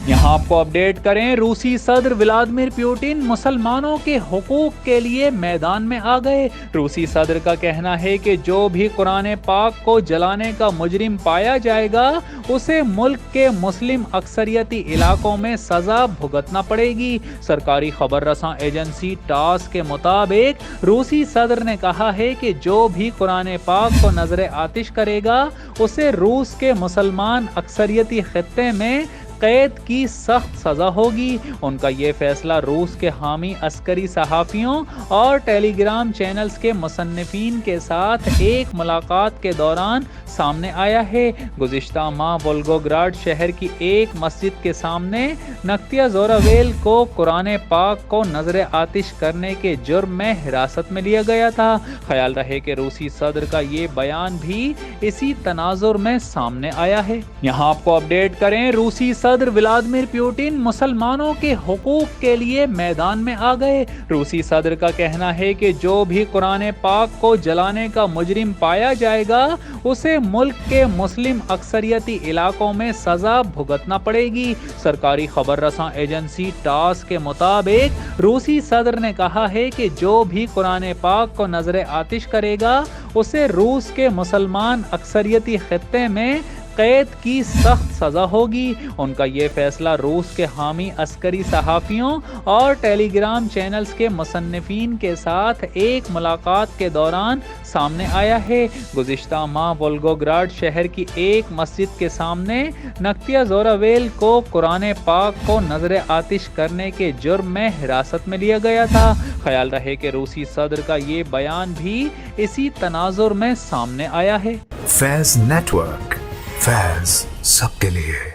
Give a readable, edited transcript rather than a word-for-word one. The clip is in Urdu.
یہاں آپ کو اپڈیٹ کریں، روسی صدر ولادیمیر پوٹن مسلمانوں کے حقوق کے لیے میدان میں آ گئے۔ روسی صدر کا کہنا ہے کہ جو بھی قرآن پاک کو جلانے کا مجرم پایا جائے گا اسے ملک کے مسلم اکثریتی علاقوں میں سزا بھگتنا پڑے گی۔ سرکاری خبر رساں ایجنسی ٹاس کے مطابق روسی صدر نے کہا ہے کہ جو بھی قرآن پاک کو نظر آتش کرے گا اسے روس کے مسلمان اکثریتی خطے میں قید کی سخت سزا ہوگی۔ ان کا یہ فیصلہ روس کے حامی عسکری صحافیوں اور ٹیلی گرام چینلز کے مصنفین کے ساتھ ایک ملاقات کے دوران سامنے آیا ہے۔ گزشتہ ماہ ولگوگراڈ شہر کی ایک مسجد کے سامنے نکتیا زوراویل کو قرآن پاک کو نظر آتش کرنے کے جرم میں حراست میں لیا گیا تھا۔ خیال رہے کہ روسی صدر کا یہ بیان بھی اسی تناظر میں سامنے آیا ہے۔ یہاں آپ کو اپڈیٹ کریں، روسی صدر ولادیمیر پوٹن مسلمانوں کے حقوق کے لیے میدان میں آ گئے۔ روسی صدر کا کہنا ہے کہ جو بھی قرآن پاک کو جلانے کا مجرم پایا جائے گا اسے ملک کے مسلم اکثریتی علاقوں میں سزا بھگتنا پڑے گی۔ سرکاری خبر رساں ایجنسی ٹاس کے مطابق روسی صدر نے کہا ہے کہ جو بھی قرآن پاک کو نظر آتش کرے گا اسے روس کے مسلمان اکثریتی خطے میں قید کی سخت سزا ہوگی۔ ان کا یہ فیصلہ روس کے حامی عسکری صحافیوں اور ٹیلی گرام چینلز کے مصنفین کے ساتھ ایک ملاقات کے دوران سامنے آیا ہے۔ گزشتہ ماہ ولگوگراڈ شہر کی ایک مسجد کے سامنے نکتیا زوراویل کو قرآن پاک کو نظر آتش کرنے کے جرم میں حراست میں لیا گیا تھا۔ خیال رہے کہ روسی صدر کا یہ بیان بھی اسی تناظر میں سامنے آیا ہے۔ فیض نیٹ ورک، فیض سب کے لیے۔